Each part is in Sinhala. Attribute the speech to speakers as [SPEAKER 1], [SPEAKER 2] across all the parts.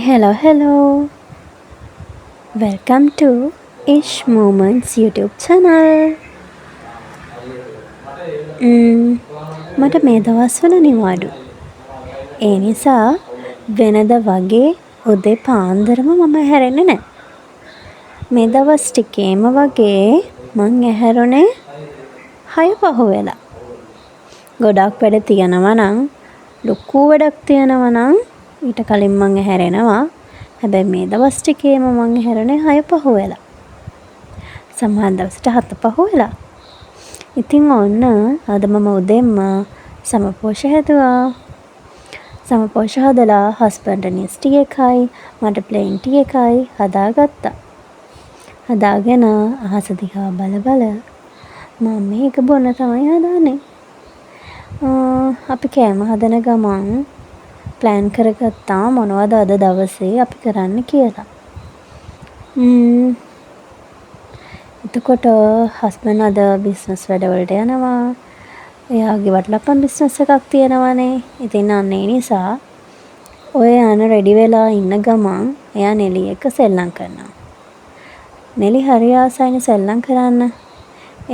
[SPEAKER 1] Hello. Welcome to Ish Moments YouTube channel. මට මේ දවස්වල නිවාඩු. ඒ නිසා වෙනද වගේ උදේ පාන්දරම මම හැරෙන්නේ නැහැ. මේ දවස් ටිකේම වගේ මං ඇහැරුණේ 6 වෙලා. ගොඩක් වැඩ තියනවා නම් ලොකු වැඩක් තියනවා නම් ඊට කලින් මං ඇහැරෙනවා. හැබැයි මේ දවස් ටිකේම මං ඇහැරුණේ 6 වෙලා. සමහර දවසට 7 වෙලා. ඉතින් ඔන්න අද මම උදේම සමපෝෂ හැදුවා. සමපෝෂ හදලා හස්බන්ඩ් නිස් ටී එකයි මට ප්ලේන් ටී එකයි හදාගත්තා. හදාගෙන අහස දිහා බල මම මේක බොන්න තමයි හදාන්නේ. අපි කෑම හදන ගමන් ප්ලෑන් කරගත්තා මොනවද අද දවසේ අපි කරන්න කියලා. එතකොට හස්බන්ඩ් අද බිස්නස් වැඩවලට යනවා. එයාගේ වටලප්පන් බිස්නස් එකක් තියෙනවානේ. ඉතින් අන්න ඒ නිසා ඔය යන රෙඩි වෙලා ඉන්න ගමන් එයා නෙලි එක සෙල්ලම් කරනවා. නෙලි හරි ආසයිනේ සෙල්ලම් කරන්න.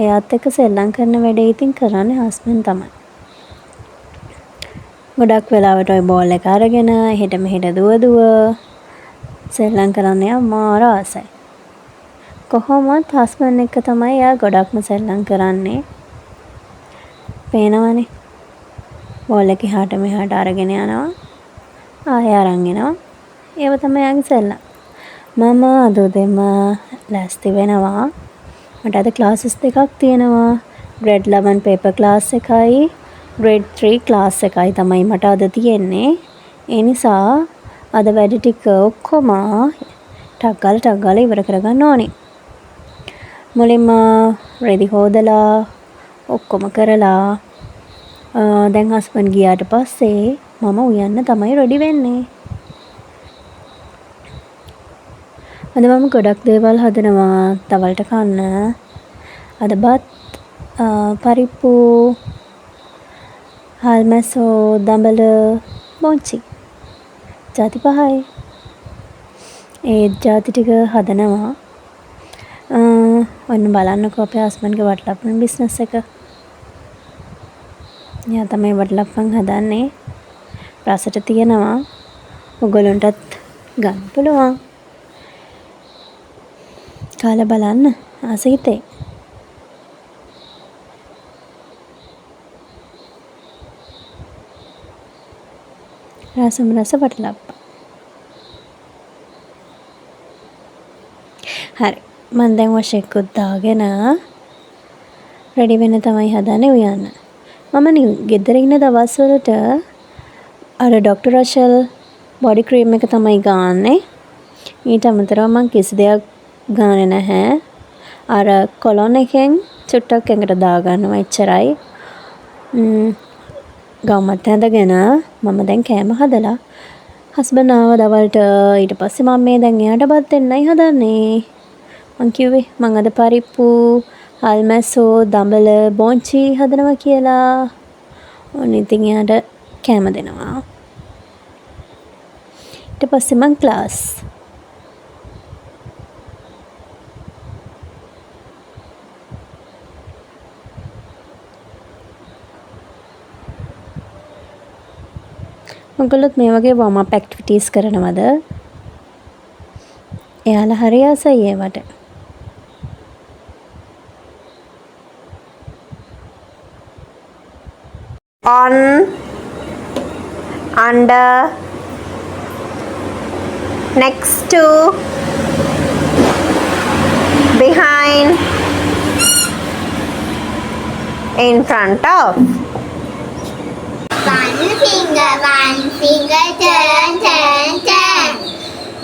[SPEAKER 1] එයාත් එක්ක සෙල්ලම් කරන වැඩේ ඉතින් කරන්නේ හස්බන්ඩ් තමයි. ගොඩක් වෙලාවට ওই බෝල් එක අරගෙන එහෙට මෙහෙට දුව සෙල්ලම් කරන්න එයා මාර ආසයි. කොහොමත් හස්බන්ඩ් එක්ක තමයි එයා ගොඩක්ම සෙල්ලම් කරන්නේ. පේනවනේ. බෝල් එක එහාට මෙහාට අරගෙන යනවා. ආයෙ අරන් එනවා. ඒව තමයි එයාගේ සෙල්ලම්. මම අද උදේම ලෑස්ති වෙනවා. මට අද ක්ලාසස් දෙකක් තියෙනවා. grade 11 paper class එකයි grade 3 class එකයි තමයි මට අද තියෙන්නේ. ඒ නිසා අද වැඩ ටික ඔක්කොම ටක් ගාලා ඉවර කරගන්න ඕනේ. මුලින්ම රෙදි හොදලා ඔක්කොම කරලා දැන් හස්බන්ඩ් ගියාට පස්සේ මම උයන්න තමයි රෙඩි වෙන්නේ. අද මම ගොඩක් දේවල් හදනවා තවලට කන්න. අද බත් පරිප්පු හල්මැස්සෝ දඹල බොන්චි ජාති 5යි. ඒ ජාති ටික හදනවා. ඔන්න බලන්නකෝ අපේ හස්බන්ඩ්ගේ වටලප්පන් බිස්නස් එක. එයා තමයි වටලප්පන් හදන්නේ. රසට තියෙනවා. ඔයගොල්ලන්ටත් ගන්න පුළුවන්. කාලා බලන්න ආසිතේ. රසම රස වටලප්පන්. හරි. මම දැන් වශයෙන්කුත් දාගෙන රෙඩි වෙන්න තමයි හදන්නේ උයන්න. මම ගෙදර ඉන්න දවස්වලට අර ඩොක්ටර් රෂල් බොඩි ක්‍රීම් එක තමයි ගාන්නේ. ඊට අමතරව මම කිසි දෙයක් ගානේ නැහැ. අර කොලොන් එකෙන් චුට්ටක් ඇඟට දාගන්නවා එච්චරයි. ගමත් ඇඳගෙන මම දැන් කෑම හදලා හස්බන්ඩ් ආව දවල්ට. ඊට පස්සේ මම මේ දැන් එයාට බත් දෙන්නයි හදන්නේ. මං කිව්වේ මං අද පරිප්පු හල්මැස්සෝ දඹල බොන්චි හදනවා කියලා. ඔන්න ඉතින් එයාට කෑම දෙනවා. ඊට පස්සේ මං ක්ලාස්. ඔයගොල්ලොත් මේ වගේ වෝම් අප් ඇක්ටිවිටීස් කරනවද? එයාලා හරි ආසයි ඒවට.
[SPEAKER 2] On, under, next to, behind, in front of.
[SPEAKER 3] One finger, turn.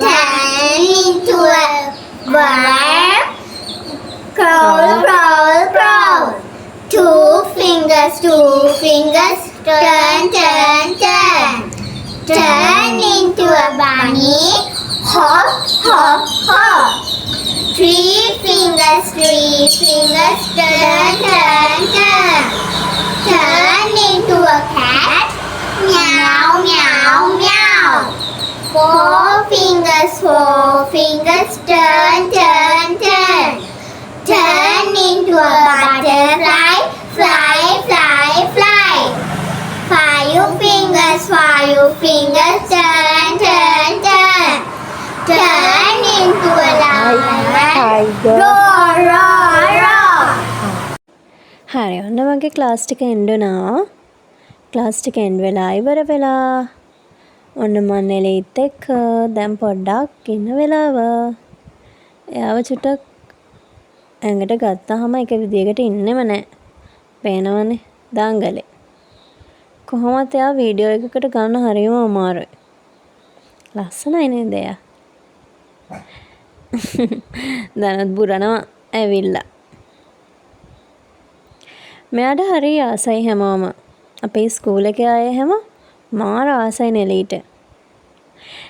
[SPEAKER 3] Turn into a bird. Crawl. Two fingers, turn. Turn into a bunny. Hop. Three fingers, turn. Turn into a cat. Meow. Four fingers, turn, turn, turn. Turn into a butterfly, fly, fly, fly. Five fingers, turn, turn, turn. Turn into a lion, roar, roar, roar.
[SPEAKER 1] හරි ඔන්න මගේ ක්ලාස් ටික එන්ඩ් වුණා. ක්ලාස් ටික එන්ඩ් වෙලා ඉවර වෙලා. ඔන්න මම එලීත් එක්ක දැන් පොඩ්ඩක් ඉන්න වෙලාව. එයාව චුට්ටක් ඇඟට ගත්තාම එක විදියකට ඉන්නෙම නැහැ. පේනවනේ දාංගලේ. කොහොමද එයා වීඩියෝ එකකට ගන්න හරියම අමාරුයි. ලස්සනයි නේද එයා? දැනත් බුරනවා ඇවිල්ලා. මෙයාට හරි ආසයි හැමෝම. අපේ ස්කූල් එකේ අය හැම මාර ආසයි නෙලීට.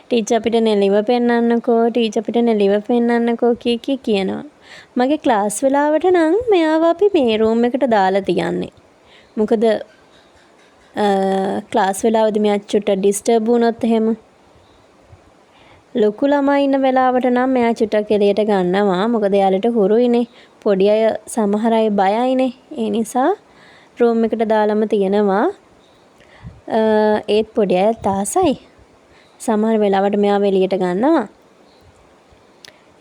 [SPEAKER 1] ටීචර් අපිට නෙලිව පෙන්නන්නකෝ, ටීචර් අපිට නෙලිව පෙන්නන්නකෝ කී කියනවා. මගේ ක්ලාස් වෙලාවට නම් මෙයාව අපි මේ රූම් එකට දාලා තියන්නේ. මොකද ක්ලාස් වෙලාවදී මෙයා චුට්ටක් ඩිස්ටර්බ් වුණොත් එහෙම ලොකු ළමයි ඉන්න වෙලාවට නම් මෙයා චුට්ටක් එළියට ගන්නවා. මොකද එයාලට හුරුයිනේ. පොඩි අය සමහර අය බයයිනේ. ඒ නිසා රූම් එකට දාලම තියෙනවා. ඒත් පොඩි අයත් ආසයි. සමහර වෙලාවට මෙයාව එළියට ගන්නවා.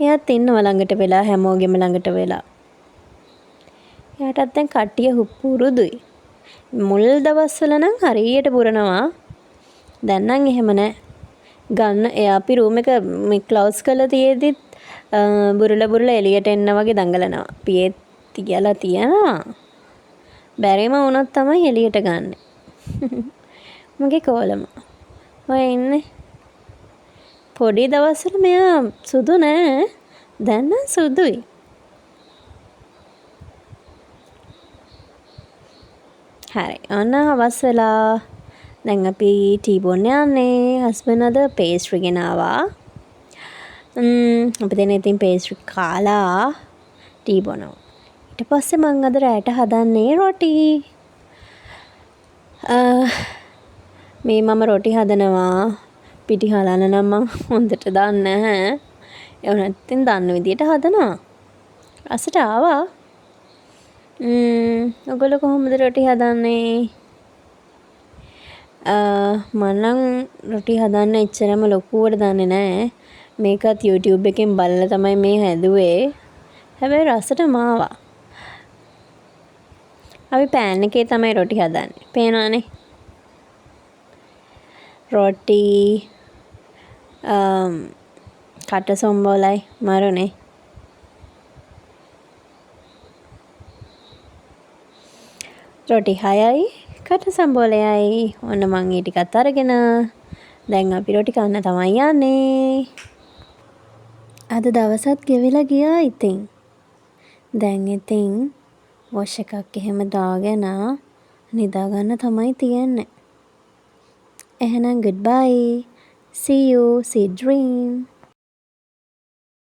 [SPEAKER 1] එයාත් ඉන්නවා ළඟට වෙලා, හැමෝගෙම ළඟට වෙලා. එයාටත් දැන් කට්ටිය පුරුදුයි. මුල් දවස්වල නම් හරියට පුරනවා. දැන් නම් එහෙම නැහැ. ගන්න එයා අපි රූම් එක මේ ක්ලෝස් කරලා තියෙද්දිත් බුරලා එළියට එන්න වගේ දඟලනවා. අපි ඒත් තියලා තියනවා. බැරිම වුණොත් තමයි එළියට ගන්න. මගේ කෝලම. ඔය ඉන්නේ. පොඩි දවස්වල මෙයා සුදු නෑ. දැන් නම් සුදුයි. හරි. ඔන්න හවස් වෙලා. දැන් අපි ටී බොන්න යන්නේ. හස්බන්ඩ් අද පේස්ට්‍රි ගෙනාවා. අපි දැන් ඉතින් පේස්ට්‍රි කාලා ටී බොනවා. ඊට පස්සේ මම අද රැට හදන්නේ රොටි. මේ මම රොටි හදනවා. පිටි හලන නම් මම හොඳට දන්නේ නැහැ. ඒ වුණත් ඉතින් දන්න විදියට හදනවා. අසට ආවා. ඔයගොල්ලෝ කොහොමද රොටි හදන්නේ? මම නම් රොටි හදන්න එච්චරම ලොකුවට දන්නේ නැහැ. මේකත් YouTube එකෙන් බලලා තමයි මේ හැදුවේ. හැබැයි රසටම ආවා. අපි පෑන් එකේ තමයි රොටි හදන්නේ. පේනවනේ. රොටි කට සොම්බෝලයි මරුනේ. රොටි 6යි කට සම්බෝලයයි. ඔන්න මං ඒ ටිකත් අරගෙන දැන් අපි රොටි කන්න තමයි යන්නේ. අද දවසත් ගෙවිලා ගියා ඉතින්. දැන් ඉතින් වොෂ් එකක් එහෙම දාගෙන නිදා ගන්න තමයි තියෙන්නේ. එහෙනම් goodbye. See you. See dream.